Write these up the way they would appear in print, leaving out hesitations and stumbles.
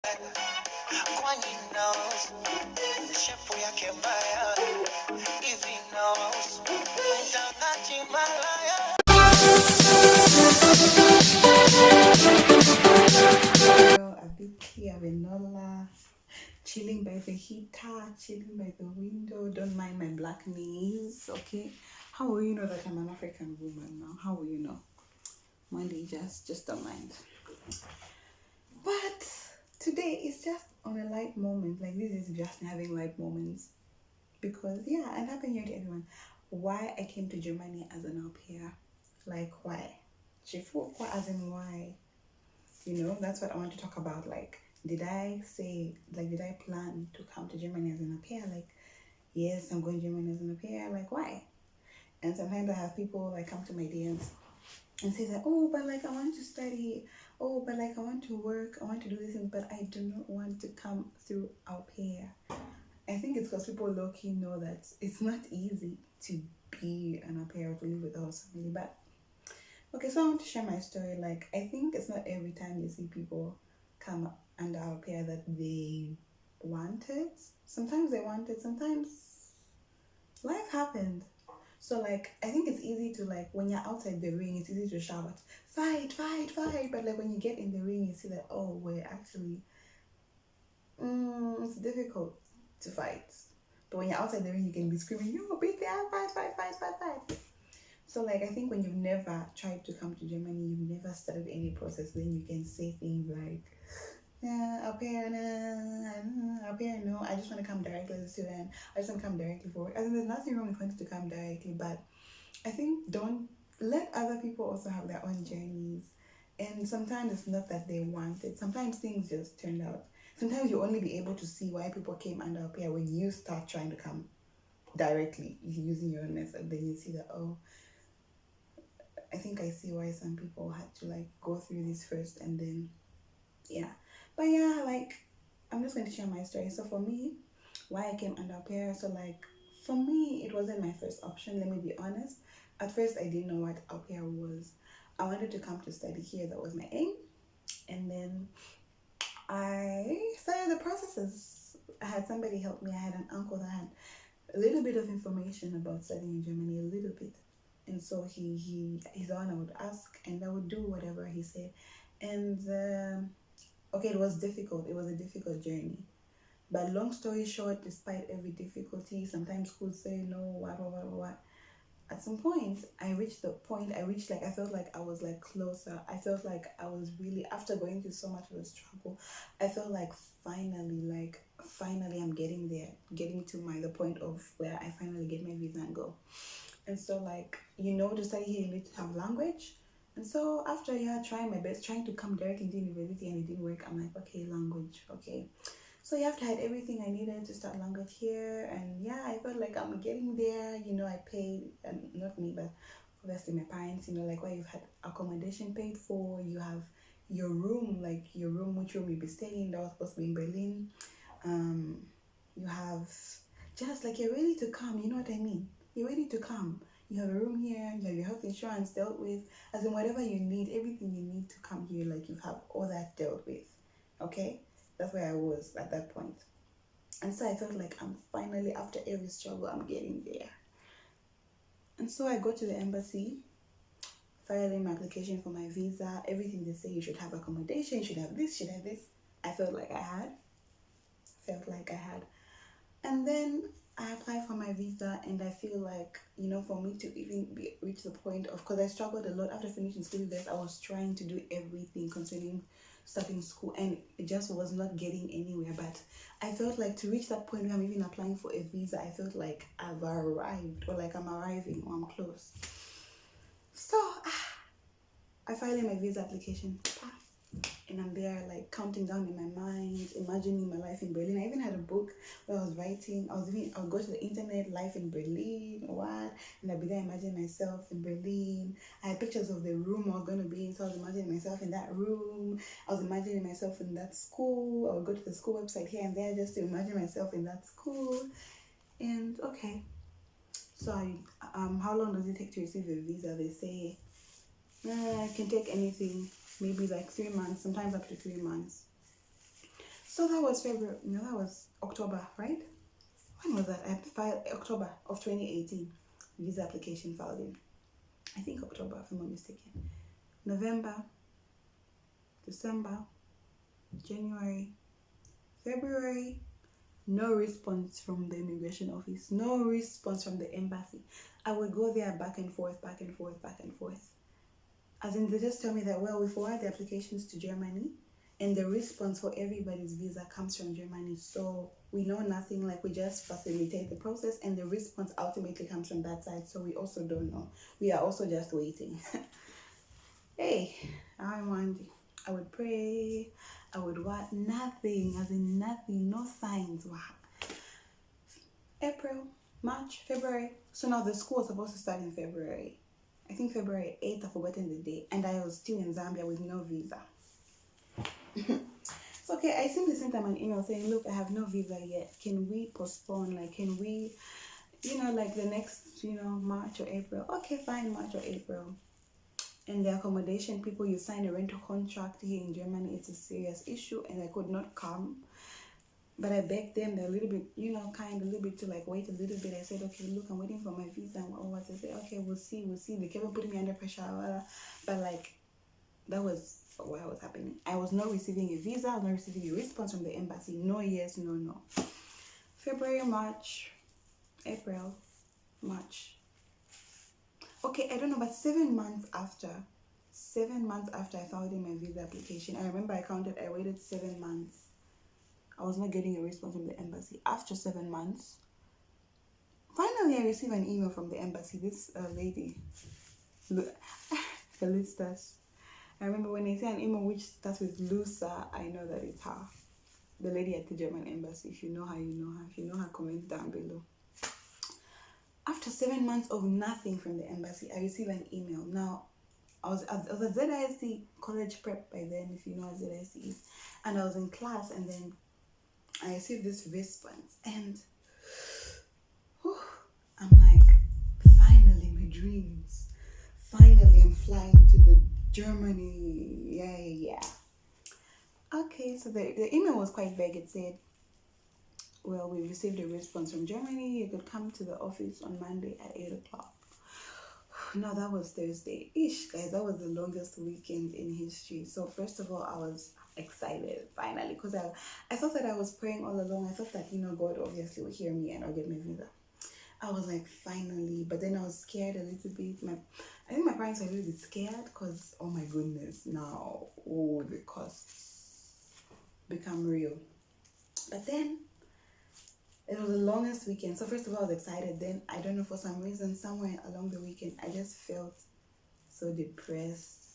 Kwani knows shepu yake mbaya hivi knows mtangaji malaya. Abiti Avenola, chilling by the heater, chilling by the window. Don't mind my black knees, okay? How will you know that I'm an African woman now? How will you know? Monday, just don't mind. But today is just on a light moment. Like, this is just having light moments. Because, yeah, and Happy New Year to everyone. Why I came to Germany as an au pair. Like, why? As in why? You know, that's what I want to talk about. Like, did I plan to come to Germany as an au pair? Like, yes, I'm going to Germany as an au pair. Like, why? And sometimes I have people like come to my DMs and say that, oh, but like I want to study, oh, but like I want to work, I want to do this thing, but I do not want to come through au pair. I think it's because people low-key know that it's not easy to be an au pair or to live without somebody. But okay, so I want to share my story. Like, I think it's not every time you see people come under au pair that they want it. Sometimes they want it, sometimes life happened. So like, I think it's easy to like, when you're outside the ring, it's easy to shout, fight, fight, fight. But like when you get in the ring, you see that, oh, we're actually, it's difficult to fight. But when you're outside the ring, you can be screaming, yo, beat the fight, fight, fight, fight, fight. So like, I think when you've never tried to come to Germany, you've never started any process, then you can say things like, au pair, no, I just want to come directly as a student. I just want to come directly for work. I think there's nothing wrong with wanting to come directly, but I think don't let other people also have their own journeys. And sometimes it's not that they want it. Sometimes things just turned out. Sometimes you only be able to see why people came under au pair when you start trying to come directly using your own method. Then you see that, oh, I think I see why some people had to like go through this first and then, yeah. But yeah, like, I'm just going to share my story. So for me, why I came under au pair, so like, for me, it wasn't my first option, let me be honest. At first, I didn't know what au pair was. I wanted to come to study here, that was my aim. And then I started the processes. I had somebody help me. I had an uncle that had a little bit of information about studying in Germany, a little bit. And so he's the one I would ask, and I would do whatever he said. And okay, it was difficult. It was a difficult journey. But long story short, despite every difficulty, sometimes schools say no, what. At some point, I felt like I was like closer. I felt like I was really, after going through so much of a struggle, I felt like finally I'm getting there, getting to the point of where I finally get my visa and go. And so like, to study here, you need to have language. And so after trying my best, trying to come directly to university and it didn't work, I'm like, okay, language, okay. So you have to have everything I needed to start language here. And yeah, I felt like I'm getting there. I paid, and not me, but obviously my parents, like where you've had accommodation paid for, you have your room, which room you'll be staying, that was supposed to be in Berlin. You have just like, you're ready to come, you know what I mean? You're ready to come. You have a room here, you have your health insurance dealt with, as in whatever you need, everything you need to come here, like you have all that dealt with, okay? That's where I was at that point. And so I felt like I'm finally, after every struggle, I'm getting there. And so I go to the embassy, file in my application for my visa, everything they say, you should have accommodation, you should have this, I felt like I had. And then I applied for my visa, and I feel like, for me to even reach the point of, because I struggled a lot after finishing school, I was trying to do everything concerning starting school, and it just was not getting anywhere. But I felt like to reach that point where I'm even applying for a visa, I felt like I've arrived, or like I'm arriving, or I'm close. So I filed in my visa application, and I'm there like counting down in my mind, imagining my life in Berlin. I even had a book where I was writing. I would go to the internet, life in Berlin, and I'd be there imagining myself in Berlin. I had pictures of the room I was going to be in, so I was imagining myself in that room. I was imagining myself in that school. I would go to the school website here and there just to imagine myself in that school. And okay, so how long does it take to receive a visa? They say it can take anything, maybe like 3 months, sometimes up to 3 months. So that was February. No, that was October, right? When was that? I filed October of 2018. Visa application filed in. I think October, if I'm not mistaken. November, December, January, February. No response from the immigration office. No response from the embassy. I would go there back and forth, back and forth, back and forth. As in, they just tell me that, well, we forward the applications to Germany, and the response for everybody's visa comes from Germany. So we know nothing, like we just facilitate the process, and the response ultimately comes from that side. So we also don't know. We are also just waiting. Hey, I'm Wendy. I would pray. I would what? Nothing, as in nothing, no signs. Wow. April, March, February. So now the school was supposed to start in February. I think February 8th, I've forgotten the day. And I was still in Zambia with no visa. So, okay, I simply sent them an email saying, look, I have no visa yet. Can we postpone? Like, can we, like the next, March or April? Okay, fine, March or April. And the accommodation people, you sign a rental contract here in Germany. It's a serious issue, and I could not come. But I begged them, they're a little bit, a little bit to like wait a little bit. I said, okay, look, I'm waiting for my visa and what. They said, okay, we'll see. They kept putting me under pressure. But like, that was what was happening. I was not receiving a visa. I was not receiving a response from the embassy. No yes, no. February, March, April, March. Okay, I don't know, but 7 months after I filed in my visa application, I remember I waited 7 months. I was not getting a response from the embassy. After 7 months, finally I received an email from the embassy. This lady, Felicitas. I remember when they say an email which starts with Lusa, I know that it's her. The lady at the German embassy. If you know her, you know her. If you know her, comment down below. After 7 months of nothing from the embassy, I received an email. Now, I was at ZISC college prep by then, if you know what ZISC is. And I was in class, and then I received this response, and I'm like, finally, my dreams. Finally, I'm flying to the Germany. Yeah. Okay, so the email was quite vague. It said, well, we received a response from Germany. You could come to the office on Monday at 8 o'clock. Now, that was Thursday. Guys, that was the longest weekend in history. So, first of all, I was excited, finally, because I thought that I was praying all along. I thought that, God obviously would hear me and I'll get my visa. I was like, finally. But then I was scared a little bit. I think my parents were a little bit scared because, oh my goodness, now, the costs become real. But then, it was the longest weekend. So first of all, I was excited. Then, I don't know, for some reason, somewhere along the weekend, I just felt so depressed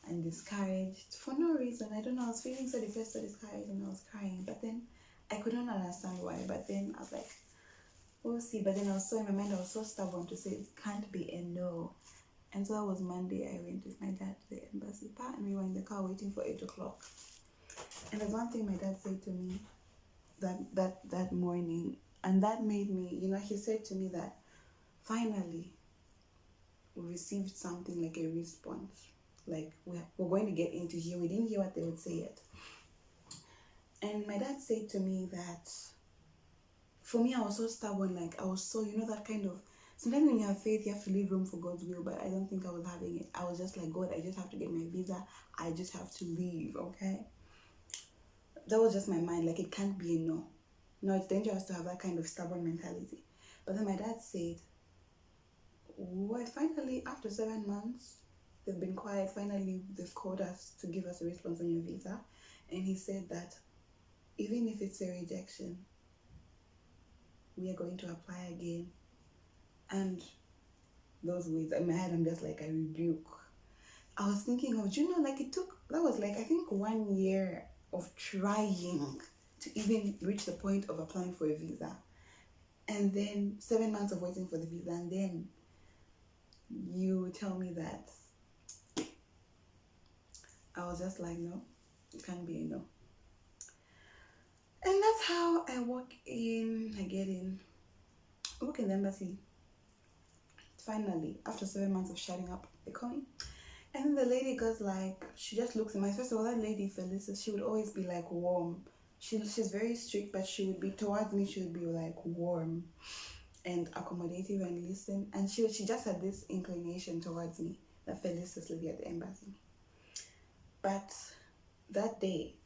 and discouraged for no reason. I don't know, I was feeling so depressed, so discouraged, and I was crying. But then, I couldn't understand why. But then, I was like, we'll see. But then I was so in my mind, I was so stubborn to say it can't be a no. And so that was Monday. I went with my dad to the embassy. And we were in the car waiting for 8 o'clock. And there's one thing my dad said to me that morning, and that made me, he said to me that finally we received something like a response. Like we're going to get into here. We didn't hear what they would say yet. And my dad said to me that for me, I was so stubborn. Like I was so, that kind of, sometimes when you have faith, you have to leave room for God's will. But I don't think I was having it. I was just like, God, I just have to get my visa. I just have to leave, okay? That was just my mind. Like, it can't be a no. No, it's dangerous to have that kind of stubborn mentality. But then my dad said, well, finally, after 7 months, they've been quiet. Finally, they've called us to give us a response on your visa. And he said that even if it's a rejection, we are going to apply again. And those words in my head, I'm just like, I rebuke. I was thinking of, that was like, I think 1 year of trying to even reach the point of applying for a visa. And then 7 months of waiting for the visa. And then you tell me that. I was just like, no, it can't be a no. And that's how I work in the embassy. Finally, after 7 months of shutting up, they call me. And then the lady goes like, she just looks at my, first of all, that lady Felicia, she would always be like warm. She's very strict, but she would be towards me. She would be like warm and accommodative and listen. And she just had this inclination towards me that Felicia's lady at the embassy. But that day,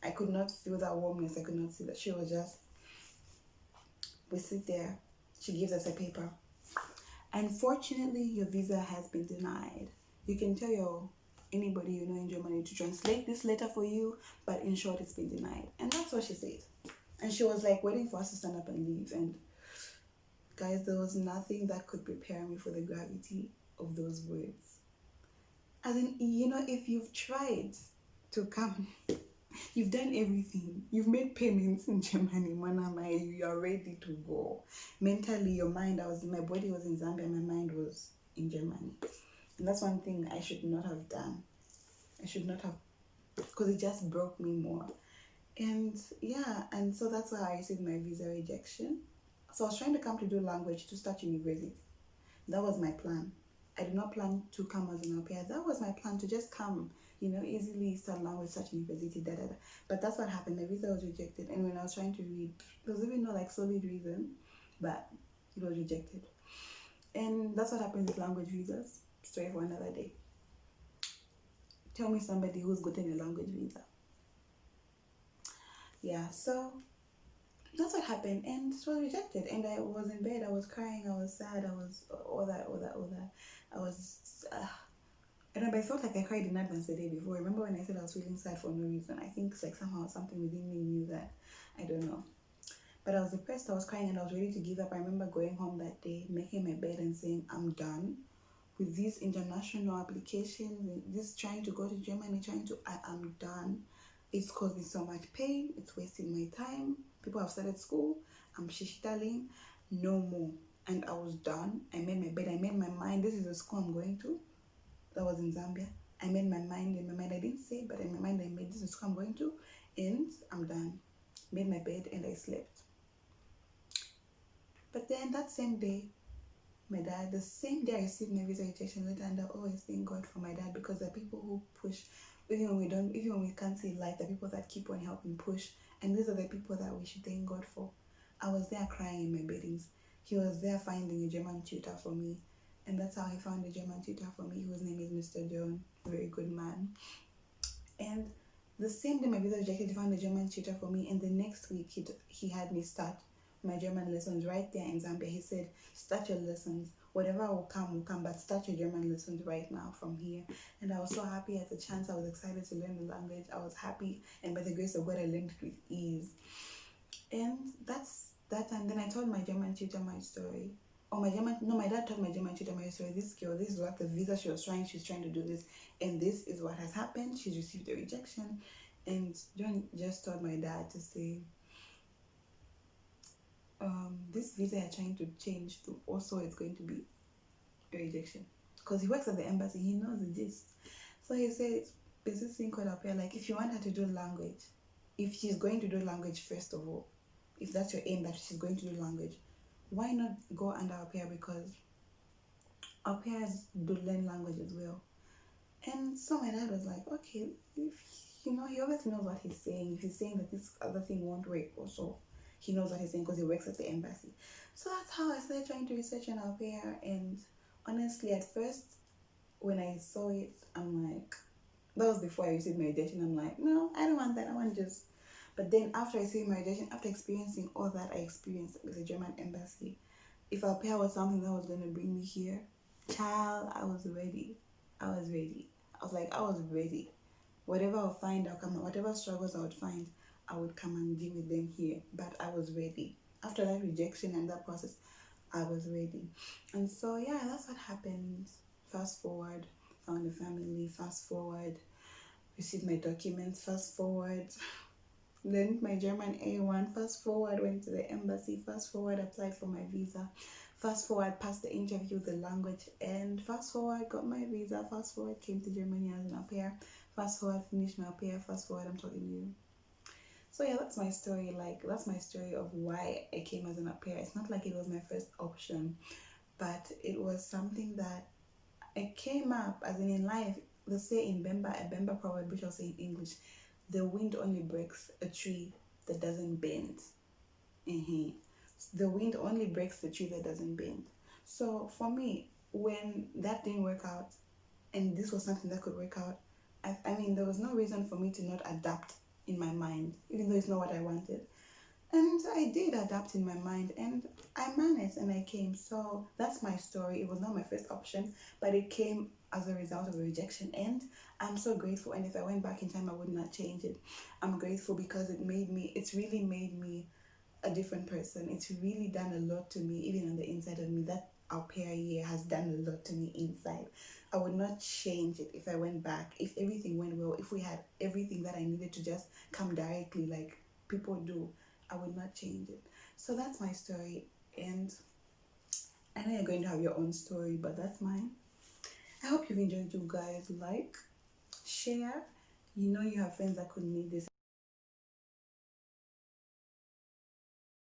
I could not feel that warmness. I could not see that. She was just, we sit there. She gives us a paper. Unfortunately, your visa has been denied. You can tell your anybody you know in Germany to translate this letter for you, but in short, it's been denied. And that's what she said. And she was like waiting for us to stand up and leave. And guys, there was nothing that could prepare me for the gravity of those words. As in, if you've tried to come, you've done everything. You've made payments in Germany, Manama, you are ready to go. Mentally, your mind, my body was in Zambia, my mind was in Germany. And that's one thing I should not have done. I should not have, because it just broke me more. And yeah, and so that's why I received my visa rejection. So I was trying to come to do language to start university. That was my plan. I did not plan to come as an au pair. That was my plan, to just come, easily start language, start university, da da da. But that's what happened. My visa was rejected. And when I was trying to read, there was even no solid reason, but it was rejected. And that's what happens with language visas. Story for another day. Tell me somebody who's gotten a language visa. Yeah, so that's what happened, and it was rejected. And I was in bed, I was crying, I was sad, I was all that. I was, I don't know, but I felt like I cried in advance the day before. Remember when I said I was feeling sad for no reason? I think it's like somehow something within me knew that. I don't know. But I was depressed, I was crying, and I was ready to give up. I remember going home that day, making my bed and saying, I'm done with these international applications, this trying to go to Germany, I am done. It's caused me so much pain, it's wasting my time. People have started school, I'm shishitaling, no more. And I was done. I made my bed, I made my mind, this is the school I'm going to. That was in Zambia. I made my mind, in my mind I didn't say, but in my mind I made, this is the school I'm going to, and I'm done. Made my bed and I slept. But then that same day, my dad, the same day I received my visa rejection letter, and I always thank God for my dad, because there are people who push, even when we can't see light, there are people that keep on helping push, and these are the people that we should thank God for. I was there crying in my beddings. He was there finding a German tutor for me, and that's how he found a German tutor for me, whose name is Mr. John, a very good man. And the same day my visa rejected, he found a German tutor for me, and the next week he had me start my German lessons right there in Zambia. He said, start your lessons. Whatever will come, but start your German lessons right now from here. And I was so happy at the chance. I was excited to learn the language. I was happy, and by the grace of God, I learned it with ease. And that's that time. Then I told my German tutor my story. My dad told my German tutor my story. This girl, this is what the visa she's trying to do this, and this is what has happened. She's received a rejection. And John just told my dad to say, this visa you're trying to change to also it's going to be a rejection, because he works at the embassy, he knows the gist. So he said, there's this thing called AuPair, like if you want her to do language, if she's going to do language, first of all, if that's your aim, that she's going to do language, why not go under AuPair, because AuPairs do learn language as well. And so my dad was like, okay, if he obviously knows what he's saying. If he's saying that this other thing won't work also, he knows what he's saying, because he works at the embassy. So that's how I started trying to research an au pair. And honestly, at first, when I saw it, I'm like, that was before I received my rejection. I'm like, no, I don't want that. I want just. But then after I received my rejection, after experiencing all that I experienced with the German embassy, if au pair was something that was going to bring me here, child, I was ready. I was ready. Whatever I'll find, I'll come. Whatever struggles I would find, I would come and deal with them here. But I was ready. After that rejection and that process, I was ready. And so, yeah, that's what happened. Fast forward, found a family. Fast forward, received my documents. Fast forward, learned my German A1. Fast forward, went to the embassy. Fast forward, applied for my visa. Fast forward, passed the interview with the language. And fast forward, got my visa. Fast forward, came to Germany as an au pair. Fast forward, finished my au pair. Fast forward, I'm talking to you. So yeah, that's my story. That's my story of why I came as an au pair. It's not like it was my first option, but it was something that it came up as in life. They say in Bemba, a Bemba proverb, which I'll say in English, the wind only breaks a tree that doesn't bend. Mm-hmm. The wind only breaks the tree that doesn't bend. So for me, when that didn't work out, and this was something that could work out, I mean, there was no reason for me to not adapt in my mind, even though it's not what I wanted. And I did adapt in my mind, and I managed and I came. So that's my story. It was not my first option, but it came as a result of a rejection. And I'm so grateful. And if I went back in time, I would not change it. I'm grateful because it's really made me a different person. It's really done a lot to me, even on the inside of me. That AuPair year has done a lot to me inside. I would not change it if I went back. If everything went well, if we had everything that I needed to just come directly like people do, I would not change it. So that's my story. And I know you're going to have your own story, but that's mine. I hope you've enjoyed, you guys. Like, share. You know you have friends that could need this.